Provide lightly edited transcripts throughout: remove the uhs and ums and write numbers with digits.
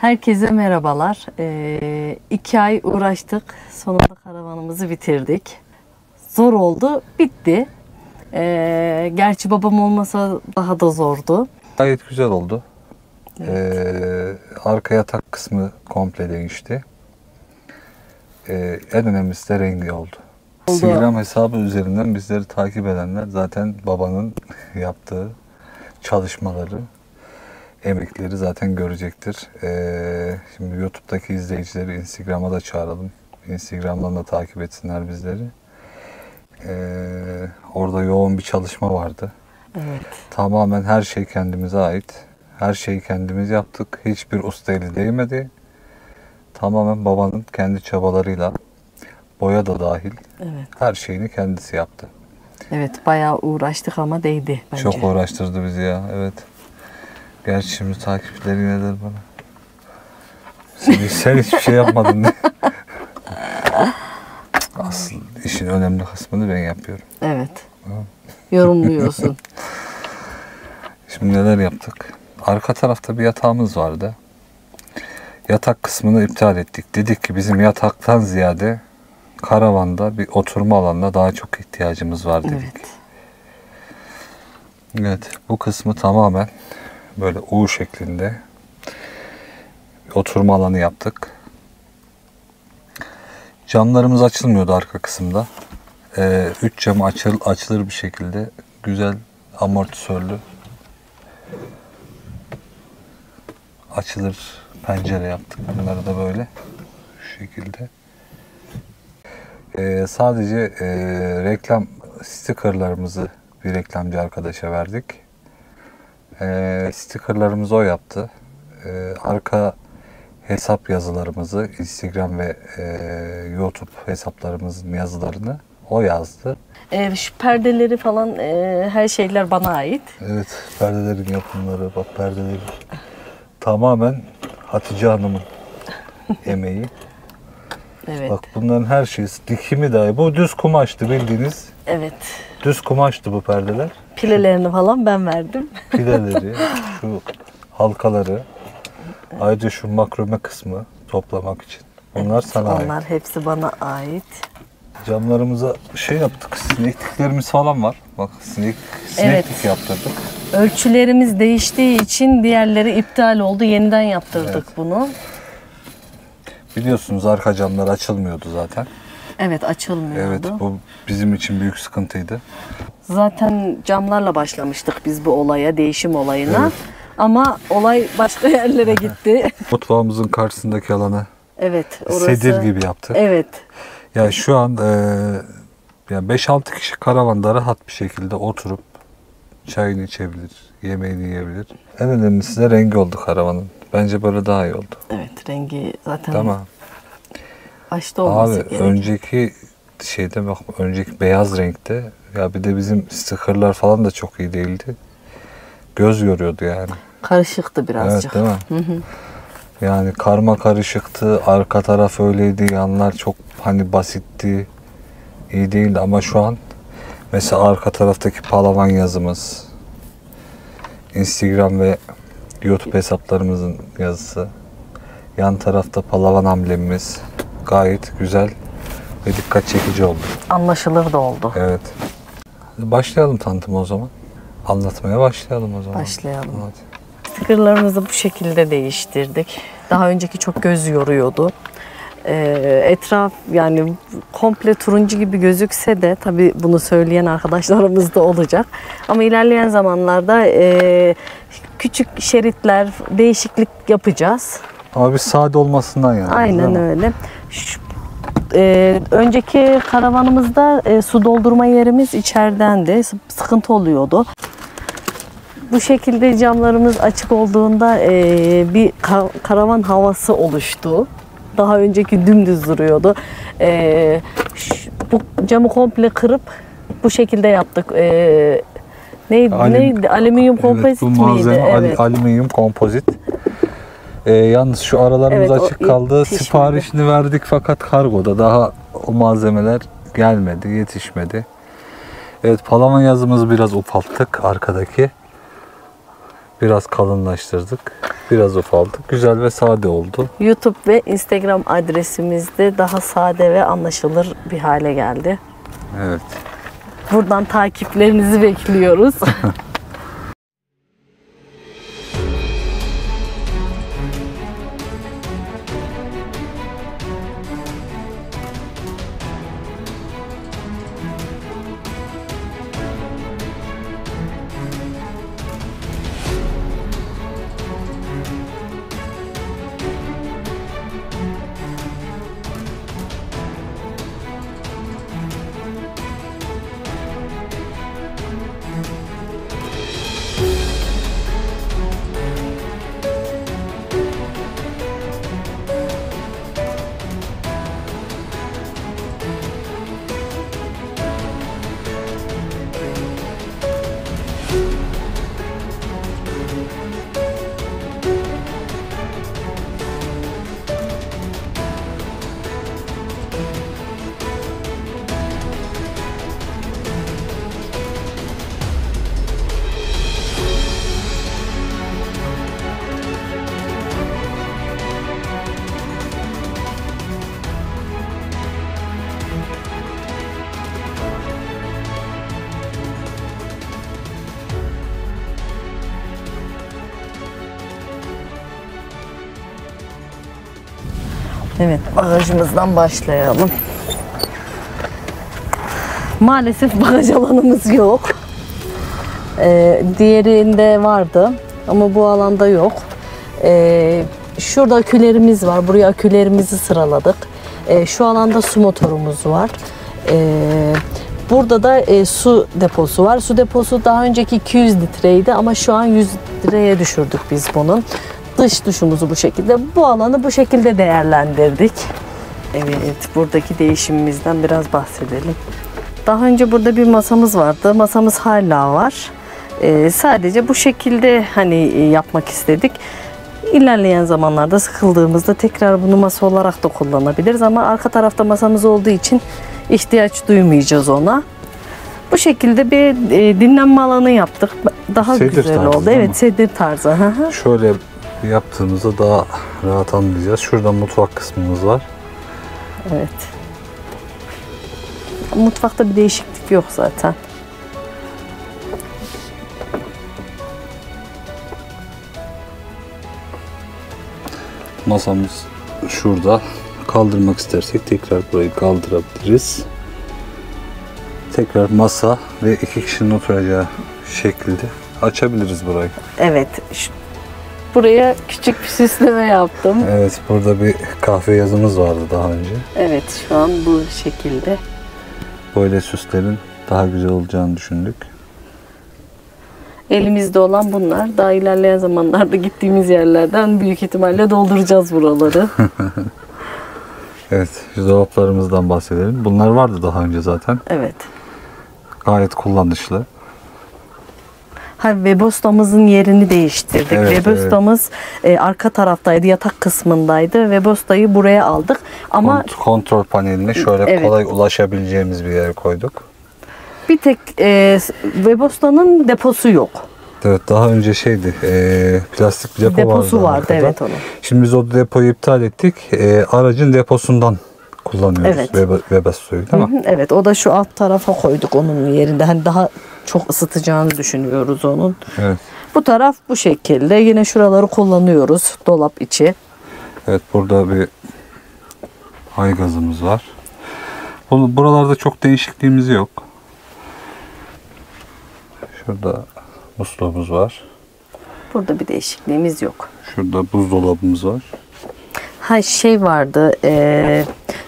Herkese merhabalar. 2 ay uğraştık. Sonunda karavanımızı bitirdik. Zor oldu, bitti. Gerçi babam olmasa daha da zordu. Gayet güzel oldu. Evet. Arka yatak kısmı komple değişti. En önemlisi de rengi oldu. Instagram hesabı üzerinden bizleri takip edenler zaten babanın yaptığı çalışmaları, emekleri zaten görecektir. Şimdi YouTube'daki izleyicileri Instagram'a da çağıralım. Instagram'dan da takip etsinler bizleri. Orada yoğun bir çalışma vardı. Evet. Tamamen her şey kendimize ait. Her şeyi kendimiz yaptık. Hiçbir usta eli değmedi. Tamamen babanın kendi çabalarıyla, boya da dahil, Evet. her şeyini kendisi yaptı. Evet, bayağı uğraştık ama değdi bence. Çok uğraştırdı bizi ya, evet. Gerçi şimdi takipçileri yine der bana. Sen hiçbir şey yapmadın diye. Asıl işin önemli kısmını ben yapıyorum. Evet. Yorumluyorsun. Şimdi neler yaptık? Arka tarafta bir yatağımız vardı. Yatak kısmını iptal ettik. Dedik ki bizim yataktan ziyade karavanda bir oturma alanına daha çok ihtiyacımız var dedik. Evet. Evet, bu kısmı tamamen böyle U şeklinde bir oturma alanı yaptık. Camlarımız açılmıyordu arka kısımda. 3 camı açılır bir şekilde güzel amortisörlü açılır pencere yaptık. Bunları da böyle şu şekilde. Sadece reklam stikerlerimizi bir reklamcı arkadaşa verdik. Stikerlerimizi o yaptı. Arka hesap yazılarımızı, Instagram ve YouTube hesaplarımızın yazılarını o yazdı. Şu perdeleri falan her şeyler bana ait. Evet, perdelerin yapımları, bak perdelerin tamamen Hatice Hanım'ın emeği. Evet. Bak bunların her şeyi, dikimi dahi. Bu düz kumaştı bildiğiniz. Evet. Düz kumaştı bu perdeler. Pilelerini falan ben verdim. Pileleri, şu halkaları, ayrıca şu makrome kısmı toplamak için. Bunlar sana ait. Onlar hepsi bana ait. Camlarımıza şey yaptık, sinekliklerimiz falan var. Bak sineklik Evet. yaptırdık. Ölçülerimiz değiştiği için diğerleri iptal oldu. Yeniden yaptırdık Evet. bunu. Biliyorsunuz arka camlar açılmıyordu zaten. Evet, açılmıyordu. Evet, bu bizim için büyük sıkıntıydı. Zaten camlarla başlamıştık biz bu olaya, değişim olayına. Evet. Ama olay başka yerlere gitti. Mutfağımızın karşısındaki alanı Evet, orası. sedir gibi yaptık. Evet. Ya şu an yani 5-6 kişi karavanda rahat bir şekilde oturup çayını içebilir, yemeğini yiyebilir. En önemlisi de rengi oldu karavanın. Bence böyle daha iyi oldu. Evet, rengi zaten Tamam. başta olması Abi gerek. önceki şeyde bak, önceki beyaz renkte ya bir de bizim stikerler falan da çok iyi değildi. Göz yoruyordu yani. Karışıktı birazcık. Evet, değil mi? Yani karma karışıktı. Arka taraf öyleydi. Yanlar çok hani basitti. İyi değildi ama şu an mesela arka taraftaki Palavan yazımız, Instagram ve YouTube hesaplarımızın yazısı, yan tarafta Palavan amblemimiz gayet güzel ve dikkat çekici oldu. Anlaşılır da oldu. Evet. Başlayalım tanıtıma o zaman. Anlatmaya başlayalım o zaman. Başlayalım. Hadi. Stickerlarımızı bu şekilde değiştirdik. Daha önceki çok göz yoruyordu. Etraf yani komple turuncu gibi gözükse de tabii bunu söyleyen arkadaşlarımız da olacak. Ama ilerleyen zamanlarda küçük şeritler, değişiklik yapacağız. Ama biz sade olmasından yani. Aynen öyle. Önceki karavanımızda su doldurma yerimiz içeridendi. Sıkıntı oluyordu. Bu şekilde camlarımız açık olduğunda bir karavan havası oluştu. Daha önceki dümdüz duruyordu. Bu camı komple kırıp bu şekilde yaptık. Neydi? Alüminyum kompozit bu malzeme miydi? Evet. alüminyum kompozit. Yalnız şu aralarımız Evet, açık kaldı. yetişmedi. Siparişini verdik fakat kargoda daha o malzemeler gelmedi, yetişmedi. Evet, Palavan yazımızı biraz ufalttık arkadaki. Biraz kalınlaştırdık. Biraz ufalttık. Güzel ve sade oldu. YouTube ve Instagram adresimizde daha sade ve anlaşılır bir hale geldi. Evet. Buradan takiplerinizi bekliyoruz. Evet, bagajımızdan başlayalım. Maalesef bagaj alanımız yok. Diğerinde vardı ama bu alanda yok. Şurada akülerimiz var. Buraya akülerimizi sıraladık. Şu alanda su motorumuz var. Burada da su deposu var. Su deposu daha önceki 200 litreydi ama şu an 100 litreye düşürdük biz bunun. Dış duşumuzu bu şekilde, bu alanı bu şekilde değerlendirdik. Evet, buradaki değişimimizden biraz bahsedelim. Daha önce burada bir masamız vardı. Masamız hala var. Sadece bu şekilde hani yapmak istedik. İlerleyen zamanlarda sıkıldığımızda tekrar bunu masa olarak da kullanabiliriz ama arka tarafta masamız olduğu için ihtiyaç duymayacağız ona. Bu şekilde bir dinlenme alanı yaptık. Daha Sedir güzel tarzı, oldu. değil Evet, mi? sedir tarzı. Şöyle yaptığımızda daha rahat anlayacağız. Şurada mutfak kısmımız var. Evet. Mutfakta bir değişiklik yok zaten. Masamız şurada. Kaldırmak istersek tekrar burayı kaldırabiliriz. Tekrar masa ve 2 kişinin oturacağı şekilde açabiliriz burayı. Evet. Buraya küçük bir süsleme yaptım. Evet, burada bir kahve yazımız vardı daha önce. Evet, şu an bu şekilde. Böyle süslerin daha güzel olacağını düşündük. Elimizde olan bunlar. Daha ilerleyen zamanlarda gittiğimiz yerlerden büyük ihtimalle dolduracağız buraları. Evet, dolaplarımızdan bahsedelim. Bunlar vardı daha önce zaten. Evet. Gayet kullanışlı. Webostamızın yerini değiştirdik. Evet, Webostamız arka taraftaydı, yatak kısmındaydı. Webostayı buraya aldık. Ama kontrol paneline şöyle kolay ulaşabileceğimiz bir yere koyduk. Bir tek Webostanın deposu yok. Evet, daha önce şeydi, plastik bir Deposu vardı arkada. evet onun. Şimdi biz o depoyu iptal ettik. Aracın deposundan kullanıyoruz Webasto'yu, değil mi? Evet, o da şu alt tarafa koyduk onun yerinde. Hani daha çok ısıtacağını düşünüyoruz onun. Evet. Bu taraf bu şekilde. Yine şuraları kullanıyoruz. Dolap içi. Evet, burada bir aygazımız var. Buralarda çok değişikliğimiz yok. Şurada musluğumuz var. Burada bir değişikliğimiz yok. Şurada buzdolabımız var. Şey vardı.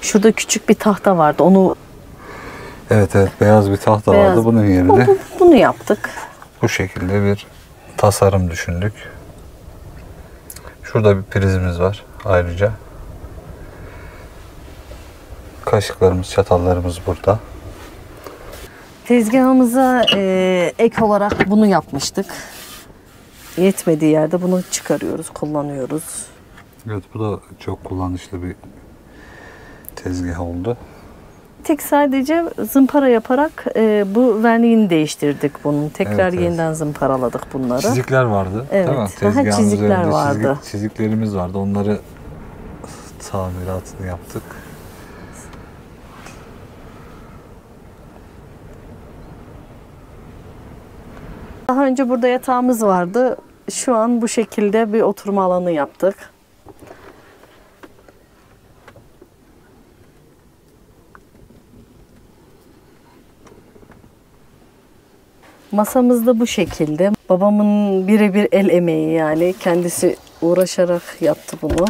Şurada küçük bir tahta vardı. Onu Evet, beyaz bir tahta vardı. Bunun yerine bunu yaptık. bu şekilde bir tasarım düşündük. Şurada bir prizimiz var ayrıca. Kaşıklarımız, çatallarımız burada. Tezgahımıza ek olarak bunu yapmıştık. Yetmediği yerde bunu çıkarıyoruz, kullanıyoruz. Evet, bu da çok kullanışlı bir tezgah oldu. tek sadece zımpara yaparak bu verniğini değiştirdik bunun. Tekrar Evet. yeniden zımparaladık bunları. Çizikler vardı. Evet. Değil mi? Aha, Tezgahın çizikler üzerinde vardı. çiziklerimiz vardı. Onları tamiratını yaptık. Daha önce burada yatağımız vardı. Şu an bu şekilde bir oturma alanı yaptık. Masamız da bu şekilde. Babamın birebir el emeği, yani kendisi uğraşarak yaptı bunu.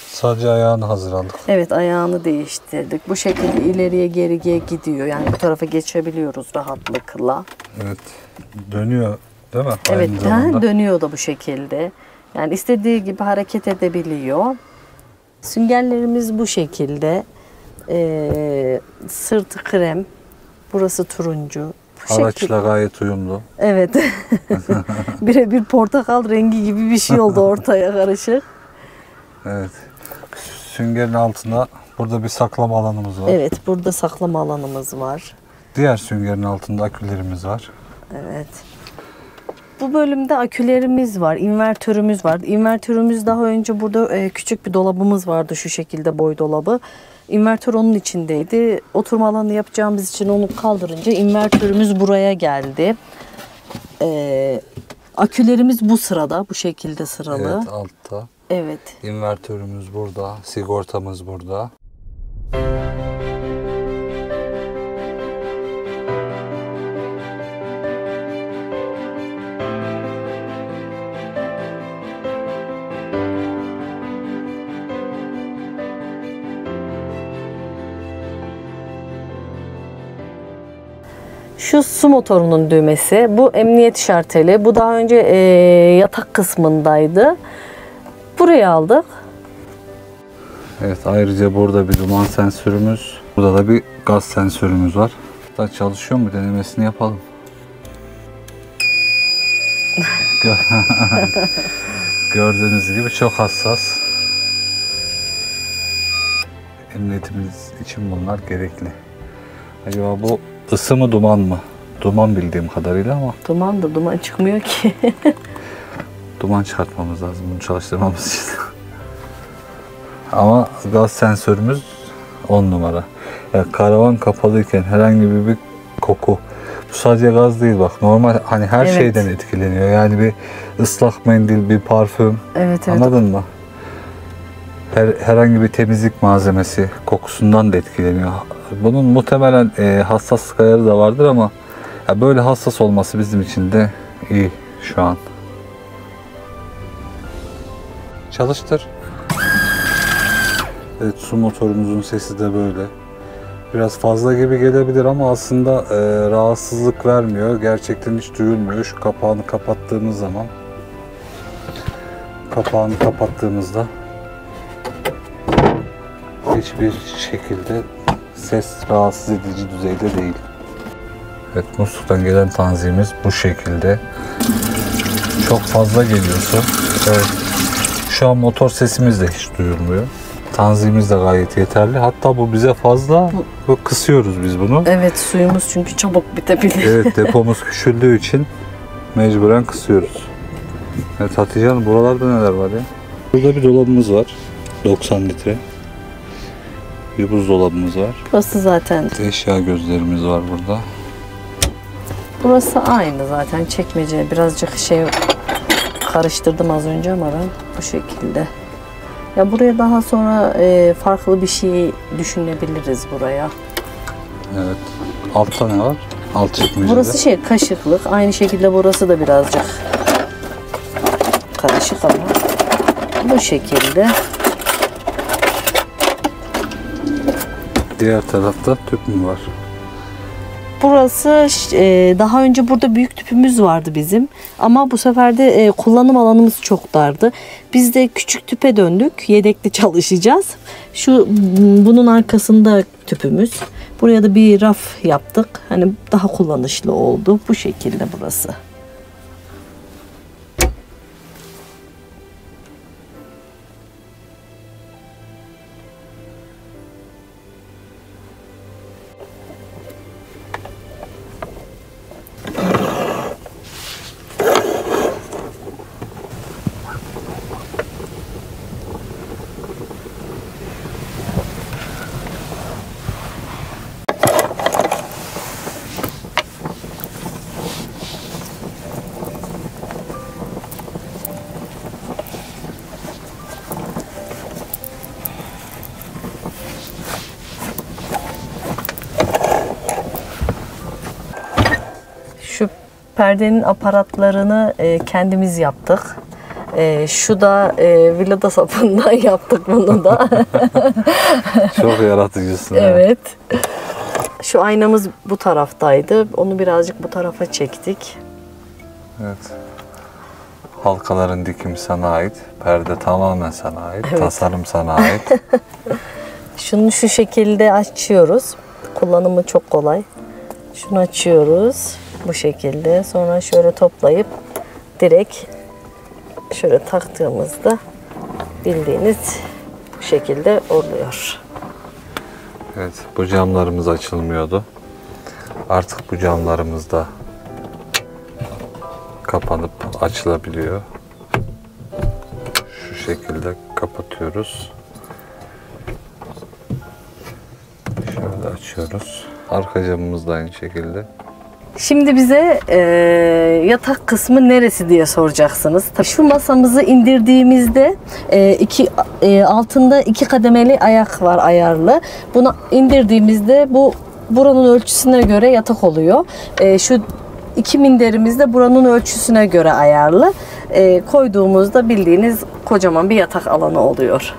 Sadece ayağını hazırladık. Evet, ayağını değiştirdik. Bu şekilde ileriye geriye gidiyor. Yani bu tarafa geçebiliyoruz rahatlıkla. Evet. Dönüyor değil mi? Evet, Aynı zamanda. dönüyor da bu şekilde. Yani istediği gibi hareket edebiliyor. Süngerlerimiz bu şekilde. Sırtı krem. Burası turuncu. Bu Araçla gayet uyumlu. Evet. Birebir portakal rengi gibi bir şey oldu ortaya karışık. Evet. Süngerin altında burada bir saklama alanımız var. Evet, burada saklama alanımız var. Diğer süngerin altında akülerimiz var. Evet. Bu bölümde akülerimiz var, invertörümüz var. İnvertörümüz daha önce burada küçük bir dolabımız vardı, şu şekilde boy dolabı. İnvertör onun içindeydi. Oturma alanı yapacağımız için onu kaldırınca invertörümüz buraya geldi. Akülerimiz bu sırada, bu şekilde sıralı. Evet, altta. Evet. İnvertörümüz burada, sigortamız burada. Şu su motorunun düğmesi, bu emniyet şarteli. Bu daha önce yatak kısmındaydı. Buraya aldık. Evet, ayrıca burada bir duman sensörümüz, burada da bir gaz sensörümüz var. Hatta çalışıyor mu denemesini yapalım. Gördüğünüz gibi çok hassas. Emniyetimiz için bunlar gerekli. Acaba bu ısı mı duman mı? Duman bildiğim kadarıyla ama Duman çıkmıyor ki. duman çıkartmamız lazım bunu çalıştırmamız için. Ama gaz sensörümüz 10 numara. Yani karavan kapalıyken herhangi bir koku. Bu sadece gaz değil bak. Normal hani her Evet. şeyden etkileniyor. Yani bir ıslak mendil, bir parfüm. Evet. Anladın mı? Herhangi bir temizlik malzemesi kokusundan da etkileniyor. Bunun muhtemelen hassaslık ayarı da vardır ama ya böyle hassas olması bizim için de iyi şu an. Çalıştır. Evet, su motorumuzun sesi de böyle. Biraz fazla gibi gelebilir ama aslında rahatsızlık vermiyor. Gerçekten hiç duyulmuyor. Şu kapağını kapattığımız zaman, kapağını kapattığımızda hiçbir şekilde ses rahatsız edici düzeyde değil. Evet, musluktan gelen tanzimimiz bu şekilde. Çok fazla geliyorsa. Evet. Şu an motor sesimiz de hiç duyulmuyor. Tanzimimiz de gayet yeterli. Hatta bu bize fazla. Kısıyoruz biz bunu. Evet, suyumuz çünkü çabuk bitebilir. Evet, depomuz küçüldüğü için mecburen kısıyoruz. Evet Hatice Hanım, buralarda neler var ya? Burada bir dolabımız var. 90 litre. Bir buzdolabımız var. Burası zaten. Eşya gözlerimiz var burada. Burası aynı zaten, çekmece. Birazcık karıştırdım az önce ama ben bu şekilde. Ya buraya daha sonra farklı bir şey düşünebiliriz buraya. Evet. Altta ne var? Alt çekmecede. Burası kaşıklık. Aynı şekilde burası da birazcık karışık ama bu şekilde. Diğer tarafta tüp mü var? Burası daha önce burada büyük tüpümüz vardı bizim. Ama bu sefer de kullanım alanımız çok dardı. Biz de küçük tüpe döndük. Yedekli çalışacağız. Bunun arkasında tüpümüz. Buraya da bir raf yaptık. Hani daha kullanışlı oldu. Bu şekilde burası. perdenin aparatlarını kendimiz yaptık. Şu da villada sapından yaptık bunu da. Çok yaratıcısın. Evet. Şu aynamız bu taraftaydı. Onu birazcık bu tarafa çektik. Evet. Halkaların dikimi sana ait. Perde tamamen sana ait. Evet. Tasarım sana ait. Şunu şu şekilde açıyoruz. Kullanımı çok kolay. Şunu açıyoruz bu şekilde. Sonra şöyle toplayıp direkt şöyle taktığımızda bildiğiniz bu şekilde oluyor. Evet, bu camlarımız açılmıyordu. Artık bu camlarımız da kapanıp açılabiliyor. Şu şekilde kapatıyoruz. Şöyle açıyoruz. Arka camımız da aynı şekilde. Şimdi bize yatak kısmı neresi diye soracaksınız. Şu masamızı indirdiğimizde altında 2 kademeli ayak var ayarlı. Bunu indirdiğimizde buranın ölçüsüne göre yatak oluyor. Şu 2 minderimiz de buranın ölçüsüne göre ayarlı. Koyduğumuzda bildiğiniz kocaman bir yatak alanı oluyor.